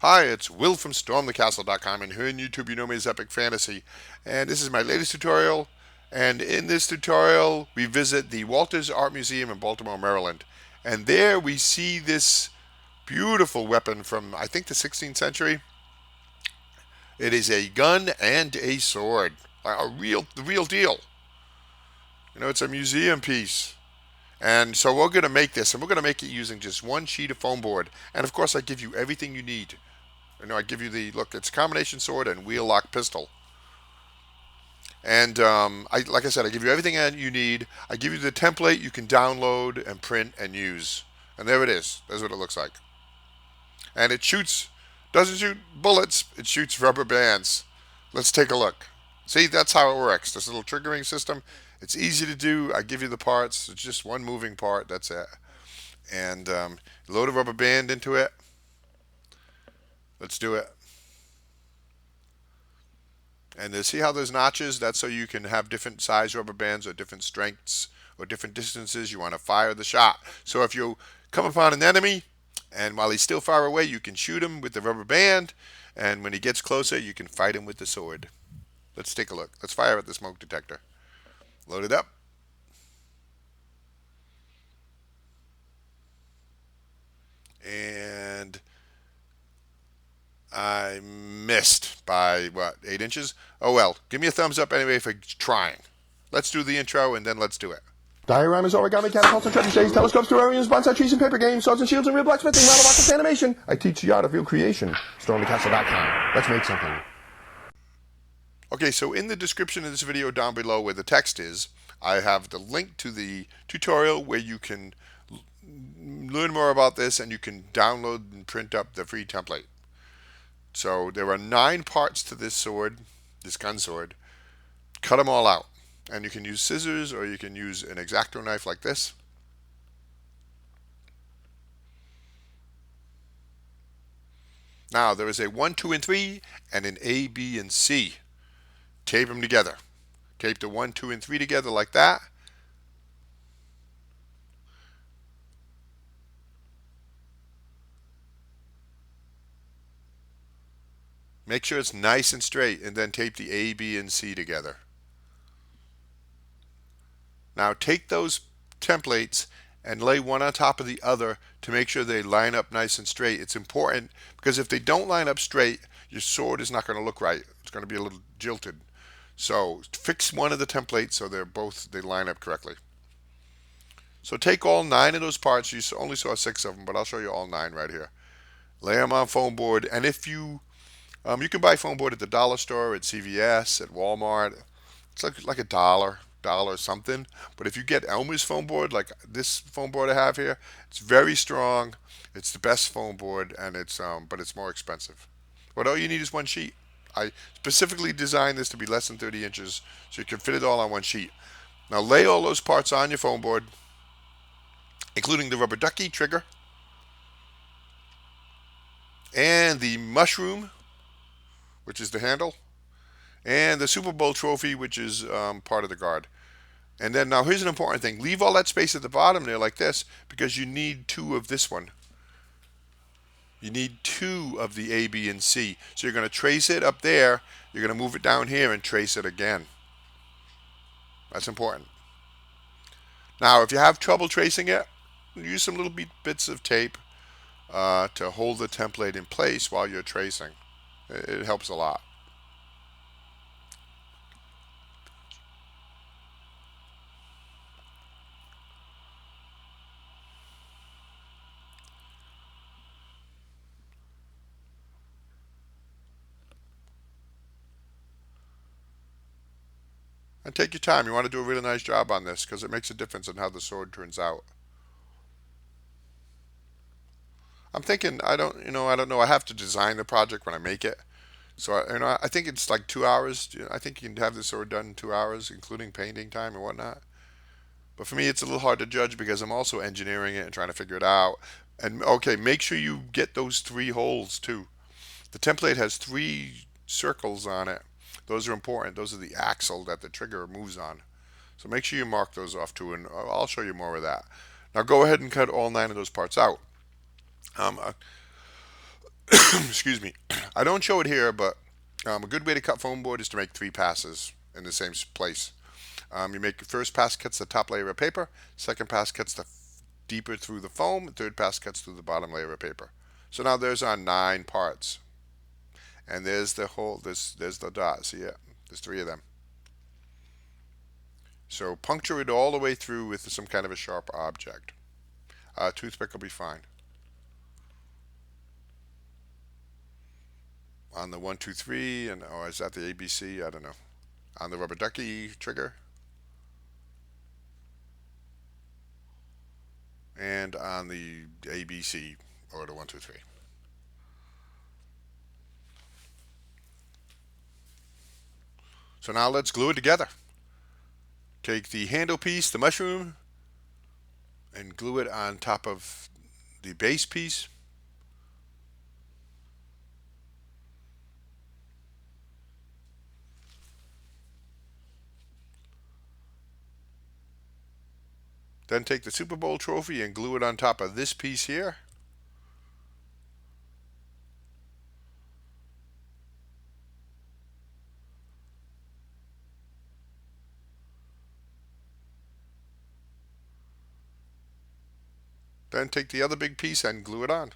Hi, it's Will from StormTheCastle.com, and here on YouTube you know me as Epic Fantasy. And this is my latest tutorial. And in this tutorial, we visit the Walters Art Museum in Baltimore, Maryland. And there we see this beautiful weapon from, I think, the 16th century. It is a gun and a sword. The real deal. It's a museum piece. And so we're going to make this, and we're going to make it using just one sheet of foam board. And of course, I give you everything you need. I give you look, it's a combination sword and wheel lock pistol. And like I said, I give you everything you need. I give you the template you can download and print and use. And there it is. That's what it looks like. And it doesn't shoot bullets, it shoots rubber bands. Let's take a look. See, that's how it works. This little triggering system. It's easy to do. I give you the parts. It's just one moving part. That's it. And load a rubber band into it. Let's do it. And see how there's notches? That's so you can have different size rubber bands or different strengths or different distances you want to fire the shot. So if you come upon an enemy and while he's still far away, you can shoot him with the rubber band. And when he gets closer, you can fight him with the sword. Let's take a look. Let's fire at the smoke detector. Load it up. And I missed by, what, 8 inches? Oh well, give me a thumbs up anyway for trying. Let's do the intro and then let's do it. Dioramas, origami, catapults, and treasure telescopes, terrariums, bonsai trees, and paper games, swords and shields, and real blacksmithing, model rockets, animation. I teach the art of real creation. StormTheCastle.com. Let's make something. Okay, so in the description of this video down below where the text is, I have the link to the tutorial where you can learn more about this and you can download and print up the free template. So there are 9 parts to this sword, this gun sword. Cut them all out. And you can use scissors or you can use an X-Acto knife like this. Now there is a 1, 2, and 3 and an A, B, and C. Tape them together. Tape the 1, 2, and 3 together like that. Make sure it's nice and straight and then tape the A, B, and C together. Now take those templates and lay one on top of the other to make sure they line up nice and straight. It's important because if they don't line up straight, your sword is not going to look right. It's going to be a little jilted. So fix one of the templates so they line up correctly. So take all 9 of those parts. You only saw 6 of them, but I'll show you all 9 right here. Lay them on foam board, and if you can buy foam board at the dollar store, at CVS, at Walmart. It's like $1 something. But if you get Elmer's foam board, like this foam board I have here, it's very strong. It's the best foam board, and but it's more expensive. But all you need is one sheet. I specifically designed this to be less than 30 inches, so you can fit it all on one sheet. Now lay all those parts on your foam board, including the rubber ducky trigger and the mushroom, which is the handle, and the Super Bowl trophy, which is part of the guard. And then now here's an important thing. Leave all that space at the bottom there like this because you need 2 of this one. You need 2 of the A, B, and C. So you're going to trace it up there. You're going to move it down here and trace it again. That's important. Now if you have trouble tracing it, use some little bits of tape to hold the template in place while you're tracing. It helps a lot. And take your time. You want to do a really nice job on this because it makes a difference in how the sword turns out. I'm thinking I don't know. I have to design the project when I make it. So I think it's like 2 hours. I think you can have this sword done in 2 hours, including painting time and whatnot. But for me, it's a little hard to judge because I'm also engineering it and trying to figure it out. And okay, make sure you get those 3 holes too. The template has 3 circles on it. Those are important. Those are the axle that the trigger moves on. So make sure you mark those off too, and I'll show you more of that. Now go ahead and cut all 9 of those parts out. Excuse me. I don't show it here, but a good way to cut foam board is to make 3 passes in the same place. You make your first pass cuts the top layer of paper, second pass cuts the deeper through the foam, third pass cuts through the bottom layer of paper. So now there's our 9 parts, and there's the whole. There's the dot. See it? There's 3 of them. So puncture it all the way through with some kind of a sharp object. A toothpick will be fine. On the 1, 2, 3, and or is that the ABC? I don't know. On the rubber ducky trigger, and on the ABC or the 1, 2, 3. So now let's glue it together. Take the handle piece, the mushroom, and glue it on top of the base piece. Then take the Super Bowl trophy and glue it on top of this piece here. Then take the other big piece and glue it on.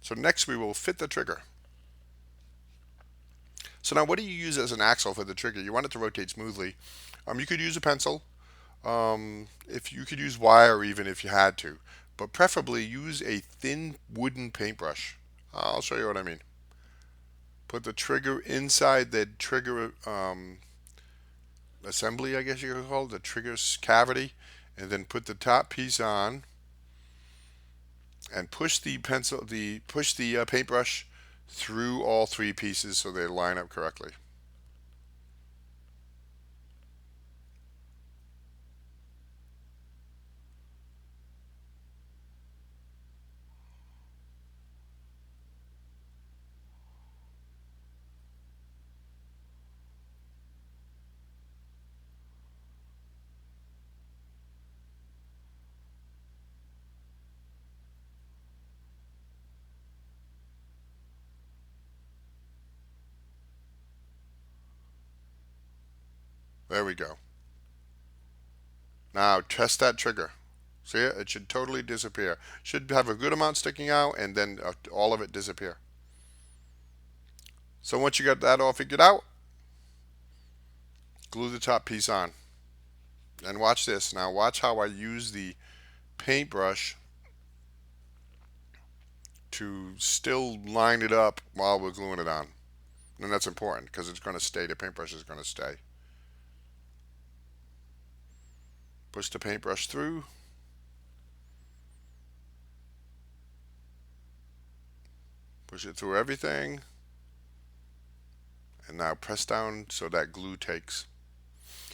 So next we will fit the trigger. So now what do you use as an axle for the trigger? You want it to rotate smoothly. You could use a pencil. If you could use wire even if you had to, but preferably use a thin wooden paintbrush. I'll show you what I mean. Put the trigger inside the trigger assembly, I guess you could call it, the trigger's cavity, and then put the top piece on and push the paintbrush through all 3 pieces so they line up correctly. There we go. Now test that trigger. See it? It should totally disappear. Should have a good amount sticking out and then all of it disappear. So once you got that all figured out, glue the top piece on. And watch this. Now watch how I use the paintbrush to still line it up while we're gluing it on. And that's important because it's going to stay. The paintbrush is going to stay. Push the paintbrush through. Push it through everything. And now press down so that glue takes.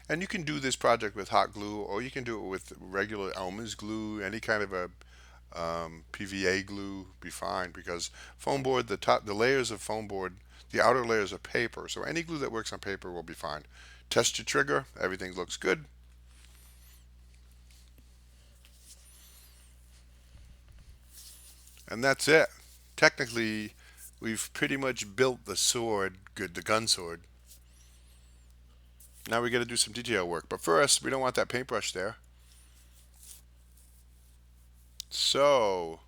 And you can do this project with hot glue, or you can do it with regular Elmer's glue, any kind of a PVA glue be fine, because foam board, the layers of foam board, the outer layers are paper, so any glue that works on paper will be fine. Test your trigger, everything looks good. And that's it. Technically, we've pretty much built the sword, the gun sword. Now we got to do some detail work, but first we don't want that paintbrush there. So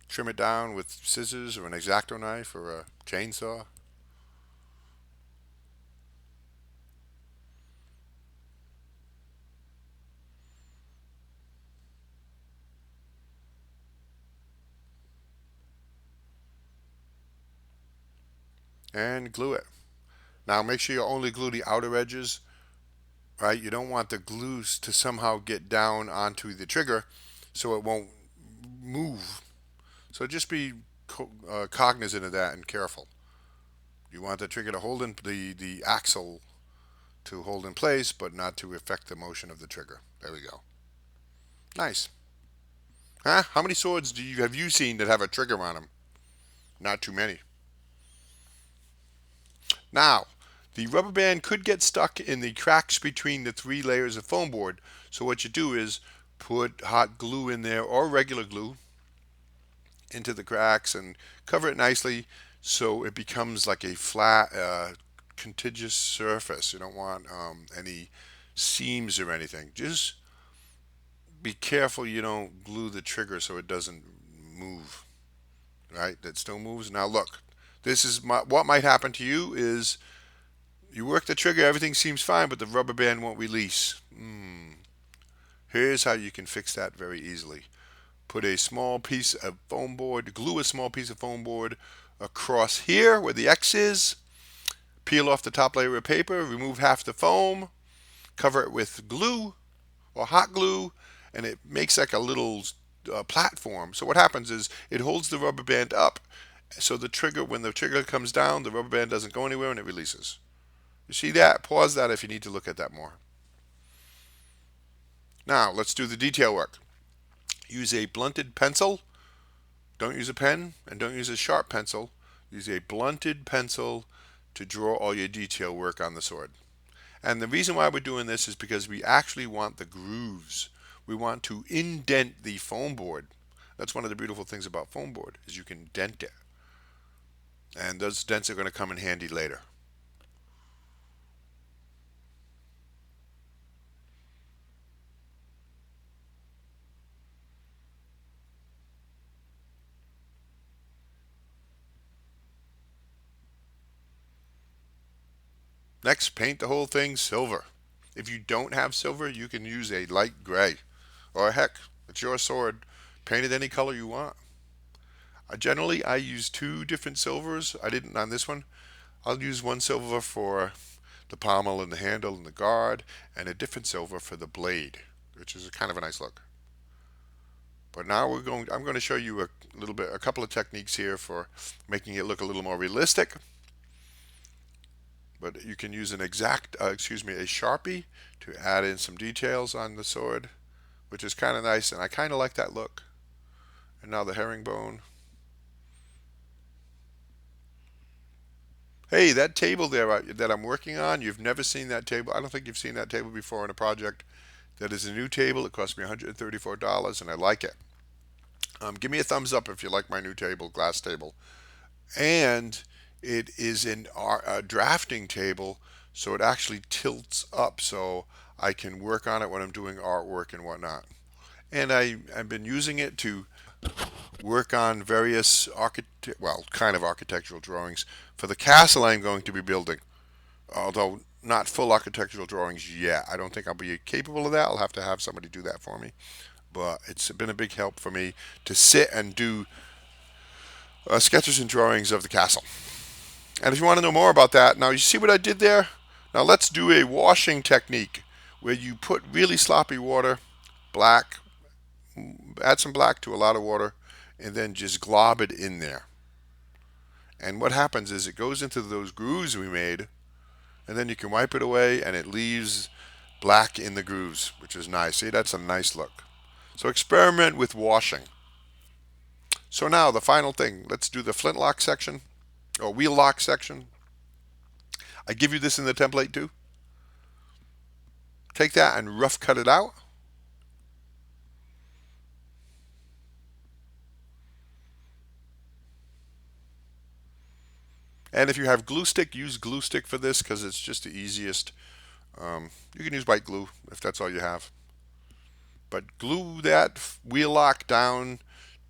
trim it down with scissors or an X-Acto knife or a chainsaw. And glue it. Now make sure you only glue the outer edges, right? You don't want the glues to somehow get down onto the trigger so it won't move. So just be cognizant of that and careful. You want the trigger to hold in the axle to hold in place, but not to affect the motion of the trigger. There we go. Nice. Huh? How many swords have you seen that have a trigger on them? Not too many. Now, the rubber band could get stuck in the cracks between the three layers of foam board. So what you do is put hot glue in there or regular glue into the cracks and cover it nicely so it becomes like a flat, contiguous surface. You don't want any seams or anything. Just be careful you don't glue the trigger so it doesn't move. Right? That still moves. Now look, what might happen to you is you work the trigger, everything seems fine, but the rubber band won't release. Here's how you can fix that very easily. Put a small piece of foam board, glue a small piece of foam board across here where the X is, peel off the top layer of paper, remove half the foam, cover it with glue or hot glue, and it makes like a little platform. So what happens is it holds the rubber band up, so the trigger, when the trigger comes down, the rubber band doesn't go anywhere and it releases. You see that? Pause that if you need to look at that more. Now let's do the detail work. Use a blunted pencil. Don't use a pen and don't use a sharp pencil. Use a blunted pencil to draw all your detail work on the sword. And the reason why we're doing this is because we actually want the grooves. We want to indent the foam board. That's one of the beautiful things about foam board is you can dent it. And those dents are going to come in handy later. Next, paint the whole thing silver. If you don't have silver, you can use a light gray. Or heck, it's your sword. Paint it any color you want. Generally, I use two different silvers. I didn't on this one. I'll use one silver for the pommel and the handle and the guard, and a different silver for the blade, which is kind of a nice look. But now I'm going to show you a couple of techniques here for making it look a little more realistic. But you can use a Sharpie to add in some details on the sword, which is kind of nice, and I kind of like that look. And now the herringbone. Hey, that table there that I'm working on, you've never seen that table. I don't think you've seen that table before in a project. That is a new table. It cost me $134, and I like it. Give me a thumbs up if you like my new table, glass table. And it is a drafting table, so it actually tilts up so I can work on it when I'm doing artwork and whatnot. And I've been using it to work on various kind of architectural drawings for the castle I'm going to be building. Although not full architectural drawings yet. I don't think I'll be capable of that. I'll have to have somebody do that for me. But it's been a big help for me to sit and do sketches and drawings of the castle. And if you want to know more about that, now you see what I did there? Now let's do a washing technique where you put really sloppy water, black, add some black to a lot of water, and then just glob it in there. And what happens is it goes into those grooves we made, and then you can wipe it away and it leaves black in the grooves, which is nice. See, that's a nice look. So experiment with washing. So now the final thing, let's do the flintlock section, or wheel lock section. I give you this in the template too. Take that and rough cut it out. And if you have glue stick, use glue stick for this because it's just the easiest. You can use white glue if that's all you have. But glue that wheel lock down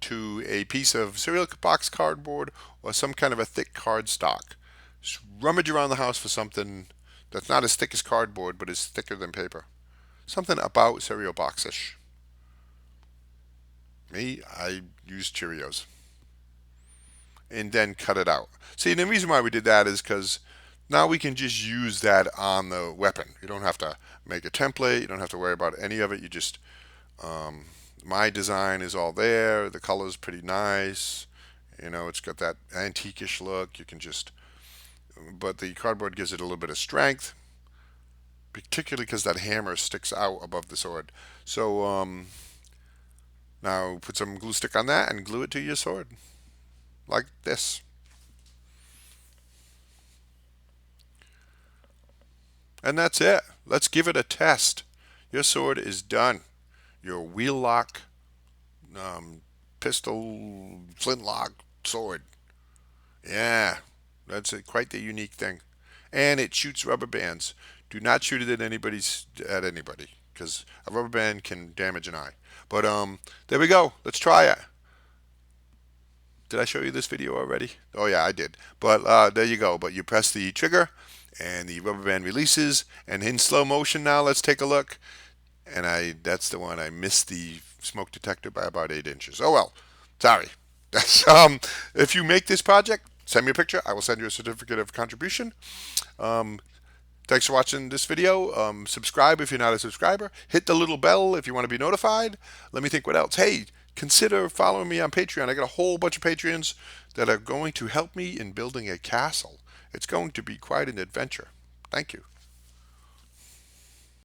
to a piece of cereal box cardboard or some kind of a thick cardstock. Just rummage around the house for something that's not as thick as cardboard but is thicker than paper. Something about cereal boxish. Me, I use Cheerios. And then cut it out. See, the reason why we did that is because now we can just use that on the weapon. You don't have to make a template. You don't have to worry about any of it. You just, my design is all there. The color's pretty nice. You know, it's got that antiquish look. You can just but the cardboard gives it a little bit of strength, particularly because that hammer sticks out above the sword. So now put some glue stick on that and glue it to your sword, like this. And that's it. Let's give it a test. Your sword is done. Your wheel lock pistol flintlock sword. Yeah, that's quite the unique thing. And it shoots rubber bands. Do not shoot it at anybody, because a rubber band can damage an eye. But there we go. Let's try it. Did I show you this video already? Oh yeah, I did. But there you go. But you press the trigger, and the rubber band releases. And in slow motion now, let's take a look. And that's the one I missed the smoke detector by about 8 inches. Oh well, sorry. That's if you make this project, send me a picture. I will send you a certificate of contribution. Um, Thanks for watching this video. Subscribe if you're not a subscriber. Hit the little bell if you want to be notified. Let me think what else. Hey, consider following me on Patreon. I got a whole bunch of Patreons that are going to help me in building a castle. It's going to be quite an adventure. Thank you.